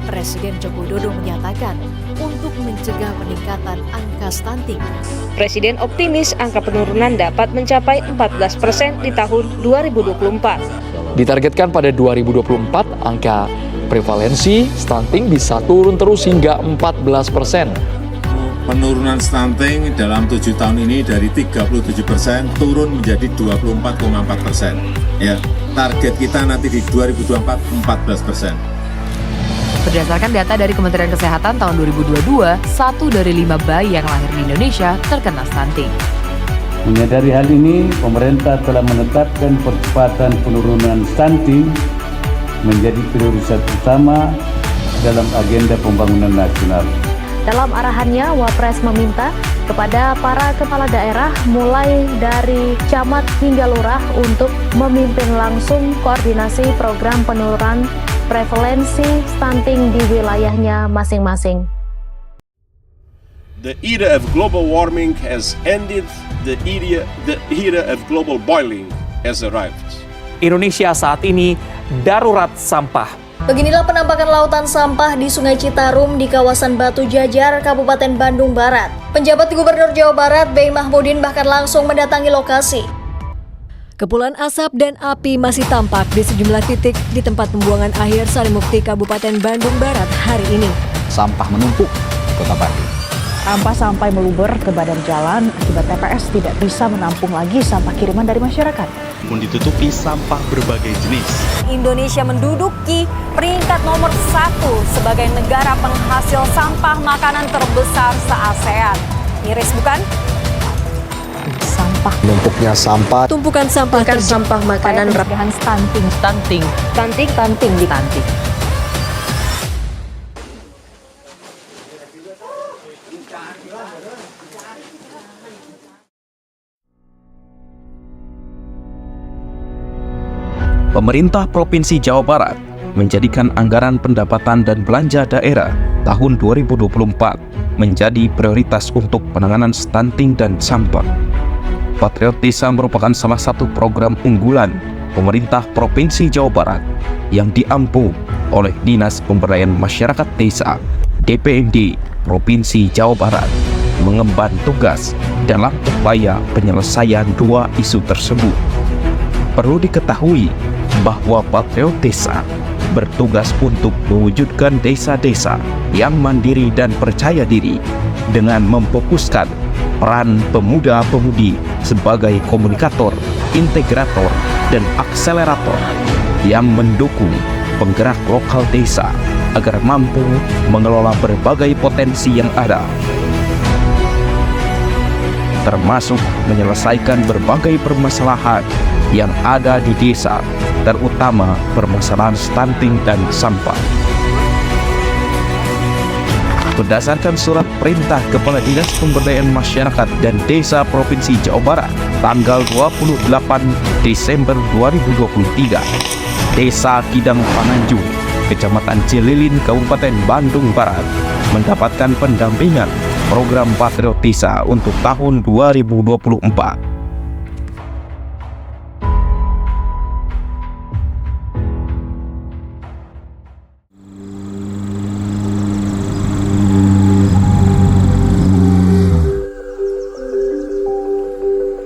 Presiden Joko Widodo menyatakan untuk mencegah peningkatan angka stunting. Presiden optimis angka penurunan dapat mencapai 14% di tahun 2024. Ditargetkan pada 2024, angka prevalensi stunting bisa turun terus hingga 14%. Penurunan stunting dalam 7 tahun ini dari 37% turun menjadi 24,4%. Ya, target kita nanti di 2024 14%. Berdasarkan data dari Kementerian Kesehatan tahun 2022, 1 dari 5 bayi yang lahir di Indonesia terkena stunting. Menyadari hal ini, pemerintah telah menetapkan percepatan penurunan stunting menjadi prioritas utama dalam agenda pembangunan nasional. Dalam arahannya, Wapres meminta kepada para kepala daerah mulai dari camat hingga lurah untuk memimpin langsung koordinasi program penurunan prevalensi stunting di wilayahnya masing-masing. The era of global warming has ended, the era of global boiling has arrived. Indonesia saat ini darurat sampah. Beginilah penampakan lautan sampah di Sungai Citarum di kawasan Batu Jajar, Kabupaten Bandung Barat. Penjabat Gubernur Jawa Barat, B. Mahmudin bahkan langsung mendatangi lokasi. Kepulan asap dan api masih tampak di sejumlah titik di tempat pembuangan akhir Sarimukti, Kabupaten Bandung Barat hari ini. Sampah menumpuk di Kota Bandung. Sampah sampai meluber ke badan jalan akibat TPS tidak bisa menampung lagi sampah kiriman dari masyarakat. Pun ditutupi sampah berbagai jenis. Indonesia menduduki peringkat nomor 1 sebagai negara penghasil sampah makanan terbesar se-ASEAN. Miris bukan? Sampah. Numpuknya sampah. Tumpukan sampah Sampah makanan pencegahan stunting. Stunting di stunting. Pemerintah Provinsi Jawa Barat menjadikan anggaran pendapatan dan belanja daerah tahun 2024 menjadi prioritas untuk penanganan stunting dan sampah. Patriot Desa merupakan salah satu program unggulan pemerintah Provinsi Jawa Barat yang diampu oleh Dinas Pemberdayaan Masyarakat Desa DPMD Provinsi Jawa Barat mengemban tugas dalam upaya penyelesaian dua isu tersebut. Perlu diketahui bahwa Patriot Desa bertugas untuk mewujudkan desa-desa yang mandiri dan percaya diri dengan memfokuskan peran pemuda-pemudi sebagai komunikator, integrator, dan akselerator yang mendukung penggerak lokal desa agar mampu mengelola berbagai potensi yang ada, termasuk menyelesaikan berbagai permasalahan yang ada di desa, terutama permasalahan stunting dan sampah. Berdasarkan surat perintah Kepala Dinas Pemberdayaan Masyarakat dan Desa Provinsi Jawa Barat tanggal 28 Desember 2023, Desa Kidang Pananjung, Kecamatan Cililin, Kabupaten Bandung Barat mendapatkan pendampingan program Patriot Desa untuk tahun 2024.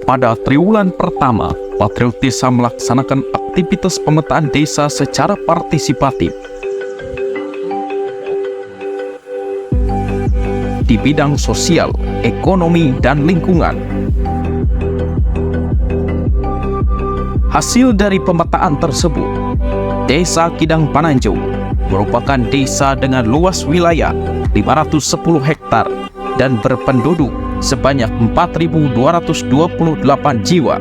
Pada triwulan pertama, Patriot Desa melaksanakan aktivitas pemetaan desa secara partisipatif. Di bidang sosial, ekonomi, dan lingkungan. Hasil dari pemetaan tersebut, Desa Kidang Pananjung merupakan desa dengan luas wilayah 510 hektar dan berpenduduk sebanyak 4.228 jiwa.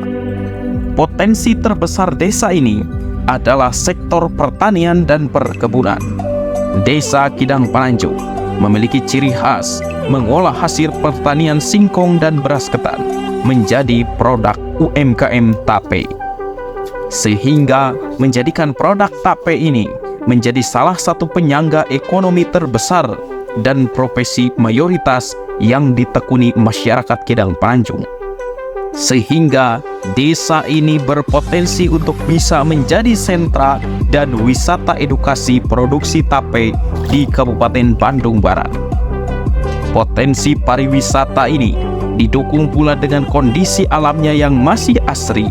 Potensi terbesar desa ini adalah sektor pertanian dan perkebunan. Desa Kidang Pananjung memiliki ciri khas mengolah hasil pertanian singkong dan beras ketan menjadi produk UMKM tape, sehingga menjadikan produk tape ini menjadi salah satu penyangga ekonomi terbesar dan profesi mayoritas yang ditekuni masyarakat Kidang Pananjung, sehingga desa ini berpotensi untuk bisa menjadi sentra dan wisata edukasi produksi tape di Kabupaten Bandung Barat. Potensi pariwisata ini didukung pula dengan kondisi alamnya yang masih asri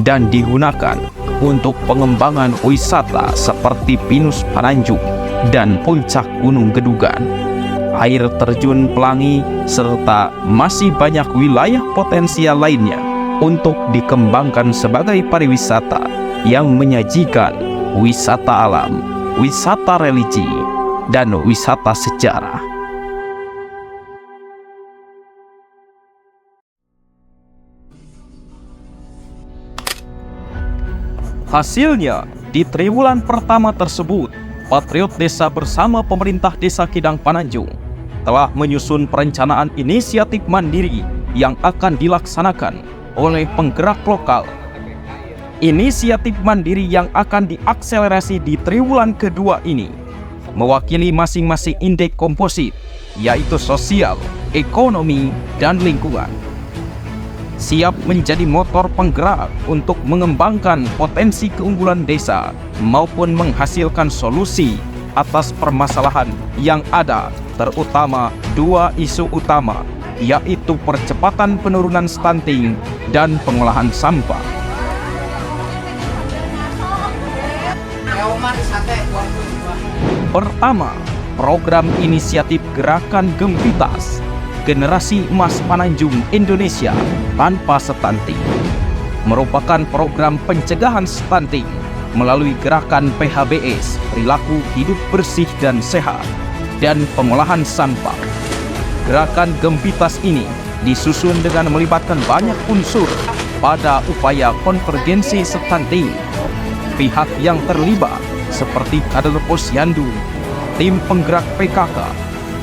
dan digunakan untuk pengembangan wisata seperti Pinus Pananjung dan Puncak Gunung Gedugan, air terjun Pelangi, serta masih banyak wilayah potensial lainnya untuk dikembangkan sebagai pariwisata yang menyajikan wisata alam, wisata religi, dan wisata sejarah. Hasilnya, di triwulan pertama tersebut, Patriot Desa bersama pemerintah Desa Kidang Pananjung telah menyusun perencanaan inisiatif mandiri yang akan dilaksanakan oleh penggerak lokal. Inisiatif mandiri yang akan diakselerasi di triwulan kedua ini mewakili masing-masing indeks komposit, yaitu sosial, ekonomi, dan lingkungan. Siap menjadi motor penggerak untuk mengembangkan potensi keunggulan desa maupun menghasilkan solusi atas permasalahan yang ada, terutama dua isu utama, yaitu percepatan penurunan stunting dan pengolahan sampah. Pertama, program inisiatif Gerakan Gempitas, Generasi Emas Pananjung Indonesia Tanpa Stunting, merupakan program pencegahan stunting melalui gerakan PHBS, perilaku hidup bersih dan sehat, dan pengolahan sampah. Gerakan Gempitas ini disusun dengan melibatkan banyak unsur pada upaya konvergensi stunting. Pihak yang terlibat seperti kader Posyandu, tim penggerak PKK,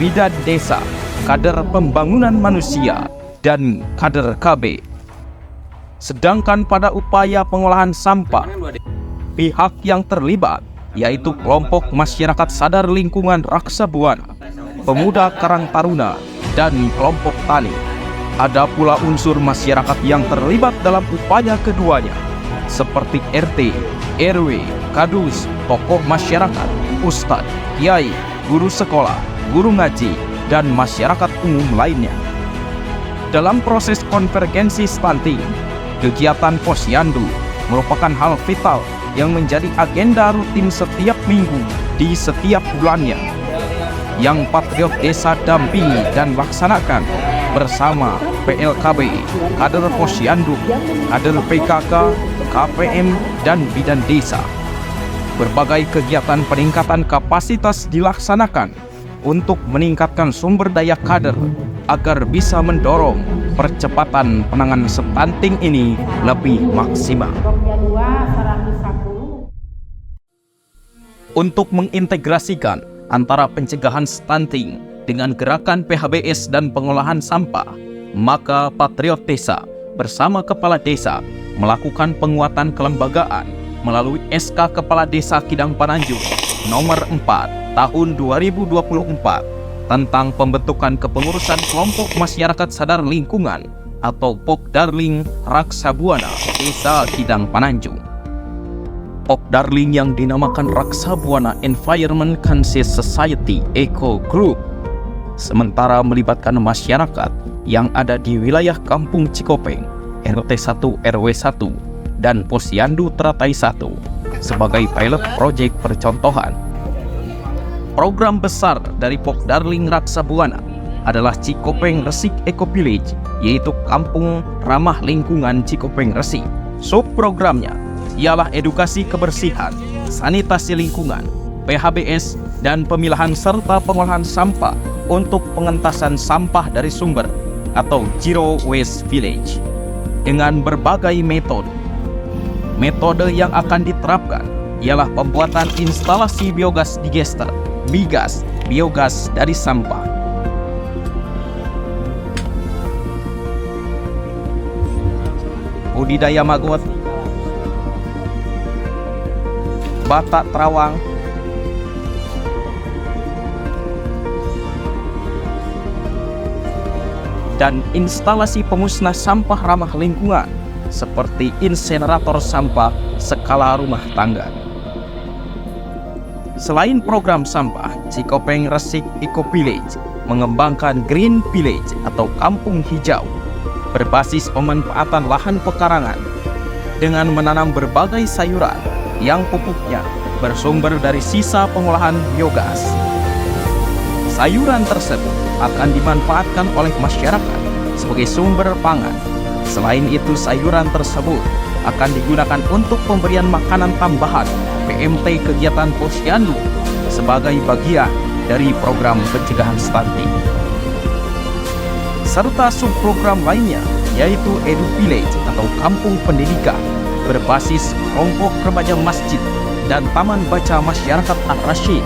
bidan desa, kader pembangunan manusia, dan kader KB. Sedangkan pada upaya pengolahan sampah, pihak yang terlibat yaitu kelompok masyarakat sadar lingkungan Raksa Buana, pemuda Karang Taruna, dan kelompok tani. Ada pula unsur masyarakat yang terlibat dalam upaya keduanya, seperti RT, RW, Kadus, tokoh masyarakat, ustadz, kiai, guru sekolah, guru ngaji, dan masyarakat umum lainnya. Dalam proses konvergensi stunting, kegiatan Posyandu merupakan hal vital yang menjadi agenda rutin setiap minggu di setiap bulannya, yang Patriot Desa dampingi dan laksanakan bersama PLKB, kader Posyandu, kader PKK, KPM, dan bidan desa. Berbagai kegiatan peningkatan kapasitas dilaksanakan untuk meningkatkan sumber daya kader agar bisa mendorong percepatan penanganan stunting ini lebih maksimal. Untuk mengintegrasikan antara pencegahan stunting dengan gerakan PHBS dan pengolahan sampah, maka Patriot Desa bersama Kepala Desa melakukan penguatan kelembagaan melalui SK Kepala Desa Kidang Pananjung nomor 4 tahun 2024 tentang pembentukan kepengurusan kelompok masyarakat sadar lingkungan atau Pokdarling Raksa Buana Desa Kidang Pananjung. Pokdarling yang dinamakan Raksa Buana Environment Conscious Society Eco Group sementara melibatkan masyarakat yang ada di wilayah Kampung Cikopeng, RT 1 RW 1 dan Posyandu Teratai 1 sebagai pilot project percontohan. Program besar dari Pokdarling Raksa Buana adalah Cikopeng Resik Eco Village, yaitu kampung ramah lingkungan Cikopeng Resik. Subprogramnya ialah edukasi kebersihan, sanitasi lingkungan, PHBS, dan pemilahan serta pengolahan sampah untuk pengentasan sampah dari sumber atau Zero Waste Village dengan berbagai metode. Metode yang akan diterapkan ialah pembuatan instalasi biogas digester, bigas, biogas dari sampah. Budidaya maggot, batak terawang, dan instalasi pemusnah sampah ramah lingkungan seperti insenerator sampah skala rumah tangga. Selain program sampah, Cikopeng Resik Eco Village mengembangkan Green Village atau kampung hijau berbasis pemanfaatan lahan pekarangan dengan menanam berbagai sayuran yang pupuknya bersumber dari sisa pengolahan biogas. Sayuran tersebut akan dimanfaatkan oleh masyarakat sebagai sumber pangan. Selain itu, sayuran tersebut akan digunakan untuk pemberian makanan tambahan PMT kegiatan posyandu sebagai bagian dari program pencegahan stunting. Serta subprogram lainnya yaitu Edu Village atau kampung pendidikan berbasis kelompok remaja masjid dan taman baca masyarakat Ar-Rasyid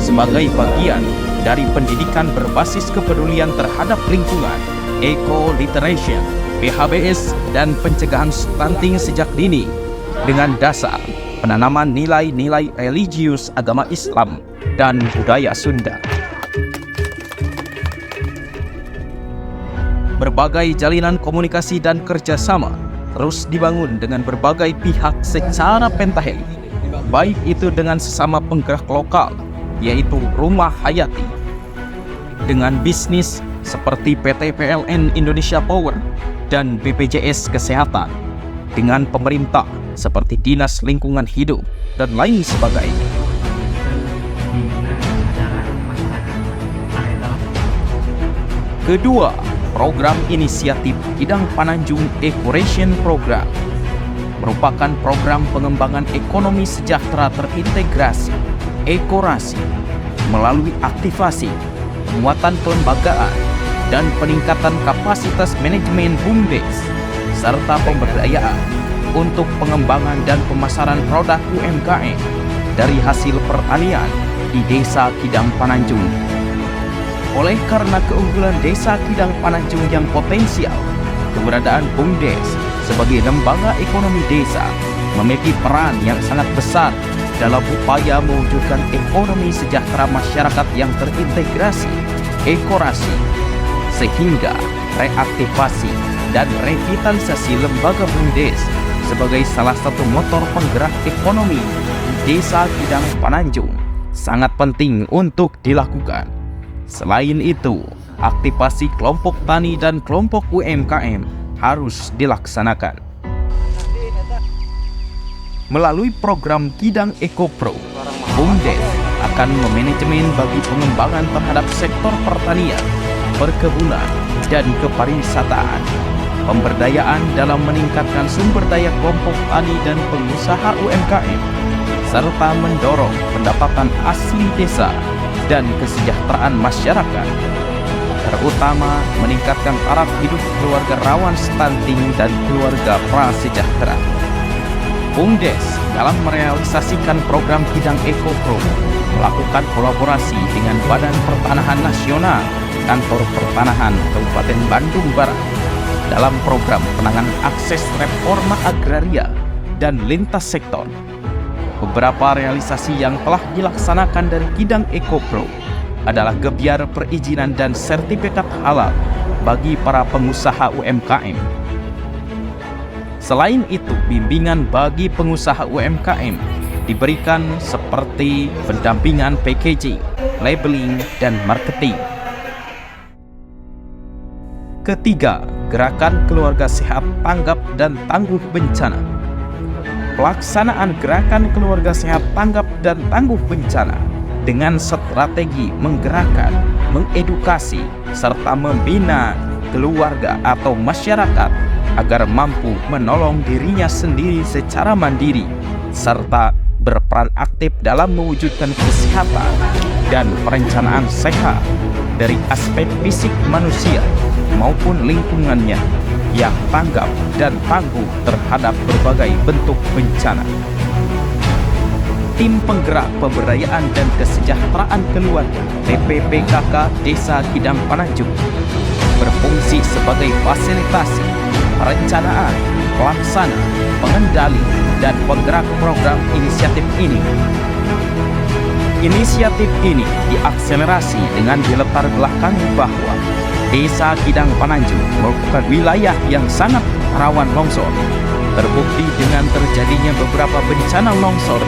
sebagai bagian dari pendidikan berbasis kepedulian terhadap lingkungan, eco-literation, PHBS, dan pencegahan stunting sejak dini dengan dasar penanaman nilai-nilai religius agama Islam dan budaya Sunda. Berbagai jalinan komunikasi dan kerjasama terus dibangun dengan berbagai pihak secara pentahelix, baik itu dengan sesama penggerak lokal, yaitu Rumah Hayati, dengan bisnis seperti PT PLN Indonesia Power dan BPJS Kesehatan, dengan pemerintah seperti Dinas Lingkungan Hidup dan lain sebagainya. Kedua, program inisiatif Kidang Pananjung Eco-Ration Program merupakan program pengembangan ekonomi sejahtera terintegrasi, ekorasi, melalui aktivasi, penguatan kelembagaan, dan peningkatan kapasitas manajemen BUMDes, serta pemberdayaan untuk pengembangan dan pemasaran produk UMKM dari hasil pertanian di Desa Kidang Pananjung. Oleh karena keunggulan Desa Kidang Pananjung yang potensial, keberadaan BUMDes sebagai lembaga ekonomi desa memiliki peran yang sangat besar dalam upaya mewujudkan ekonomi sejahtera masyarakat yang terintegrasi, ekorasi, sehingga reaktivasi dan revitalisasi lembaga BUMDes sebagai salah satu motor penggerak ekonomi di Desa Kidang Pananjung sangat penting untuk dilakukan. Selain itu, aktivasi kelompok tani dan kelompok UMKM harus dilaksanakan. Melalui program Kidang Eco Pro, BUMDes akan memanajemen bagi pengembangan terhadap sektor pertanian, perkebunan, dan kepariwisataan, pemberdayaan dalam meningkatkan sumber daya kelompok tani dan pengusaha UMKM, serta mendorong pendapatan asli desa dan kesejahteraan masyarakat, terutama meningkatkan taraf hidup keluarga rawan stunting dan keluarga prasejahtera. BUMDes dalam merealisasikan program Kidang Eco Pro melakukan kolaborasi dengan Badan Pertanahan Nasional, Kantor Pertanahan Kabupaten Bandung Barat dalam program penanganan akses reforma agraria dan lintas sektor. Beberapa realisasi yang telah dilaksanakan dari Kidang Eco Pro adalah gebyar perizinan dan sertifikat halal bagi para pengusaha UMKM. Selain itu, bimbingan bagi pengusaha UMKM diberikan seperti pendampingan packaging, labeling, dan marketing. Ketiga, gerakan keluarga sehat tanggap dan tangguh bencana. Pelaksanaan gerakan keluarga sehat tanggap dan tangguh bencana dengan strategi menggerakkan, mengedukasi, serta membina keluarga atau masyarakat agar mampu menolong dirinya sendiri secara mandiri, serta berperan aktif dalam mewujudkan kesehatan dan perencanaan sehat dari aspek fisik manusia maupun lingkungannya yang tanggap dan tangguh terhadap berbagai bentuk bencana. Tim Penggerak Pemberdayaan dan Kesejahteraan Keluarga TPPKK Desa Kidang Pananjung berfungsi sebagai fasilitasi, perencanaan, pelaksana, pengendali, dan penggerak program inisiatif ini. Inisiatif ini diakselerasi dengan dilatar belakangi bahwa Desa Kidang Pananjung merupakan wilayah yang sangat rawan longsor. Terbukti dengan terjadinya beberapa bencana longsor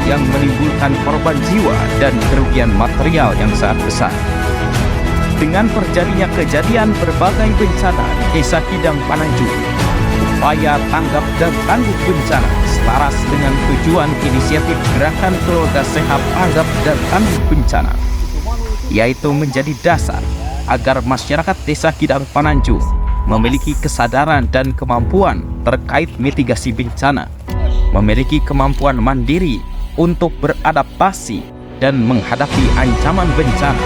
yang menimbulkan korban jiwa dan kerugian material yang sangat besar. Dengan terjadinya kejadian berbagai bencana di Desa Kidang Pananjung, upaya tanggap dan tangguh bencana selaras dengan tujuan inisiatif Gerakan Keluarga Sehat Tanggap dan Tangguh Bencana, yaitu menjadi dasar agar masyarakat Desa Kidang Pananjung memiliki kesadaran dan kemampuan terkait mitigasi bencana, memiliki kemampuan mandiri untuk beradaptasi dan menghadapi ancaman bencana,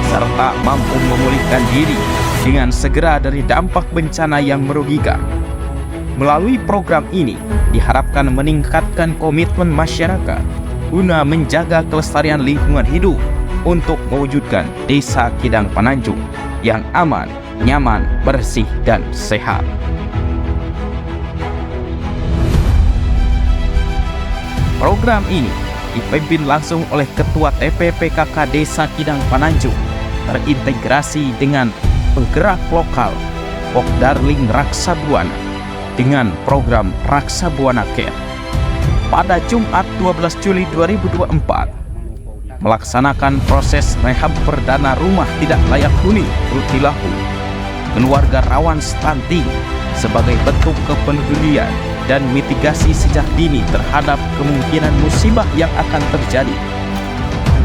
serta mampu memulihkan diri dengan segera dari dampak bencana yang merugikan. Melalui program ini diharapkan meningkatkan komitmen masyarakat guna menjaga kelestarian lingkungan hidup untuk mewujudkan Desa Kidang Pananjung yang aman, nyaman, bersih, dan sehat. Program ini dipimpin langsung oleh Ketua TPPKK Desa Kidang Pananjung, terintegrasi dengan penggerak lokal Pokdarling Raksa Buana dengan program Raksa Buana Care. Pada Jumat 12 Juli 2024, melaksanakan proses rehab perdana rumah tidak layak huni Rutilahu keluarga rawan stunting sebagai bentuk kepedulian dan mitigasi sejak dini terhadap kemungkinan musibah yang akan terjadi.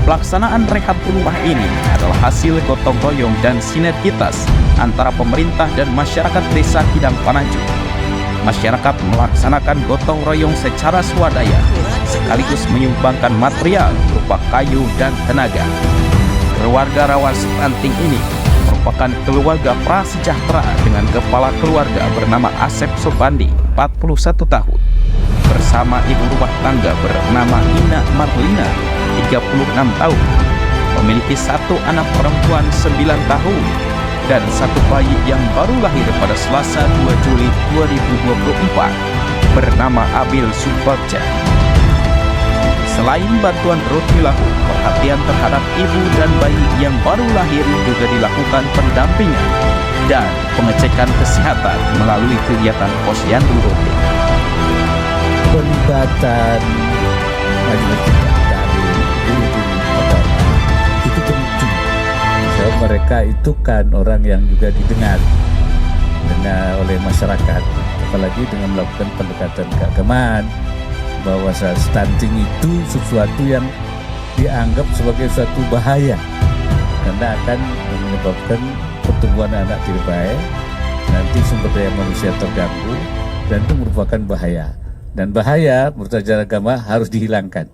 Pelaksanaan rehab rumah ini adalah hasil gotong royong dan sinergitas antara pemerintah dan masyarakat Desa Kidang Pananjung. Masyarakat melaksanakan gotong royong secara swadaya sekaligus menyumbangkan material berupa kayu dan tenaga. Keluarga rawan stunting ini merupakan keluarga prasejahtera dengan kepala keluarga bernama Asep Sobandi, 41 tahun, bersama ibu rumah tangga bernama Ina Marlina, 36 tahun, memiliki satu anak perempuan 9 tahun, dan satu bayi yang baru lahir pada Selasa 2 Juli 2024 bernama Abil Subagja. Selain bantuan Rutilahu, perhatian terhadap ibu dan bayi yang baru lahir juga dilakukan pendampingan dan pengecekan kesehatan melalui kegiatan posyandu rutin. Pelibatan majelis dari itu penting. So, mereka itu kan orang yang juga didengar oleh masyarakat, apalagi dengan melakukan pendekatan keagamaan, bahwa stunting itu sesuatu yang dianggap sebagai suatu bahaya karena akan menyebabkan pertumbuhan anak tidak baik, nanti sumber daya manusia terganggu, dan itu merupakan bahaya. Dan bahaya menurut ajaran agama harus dihilangkan.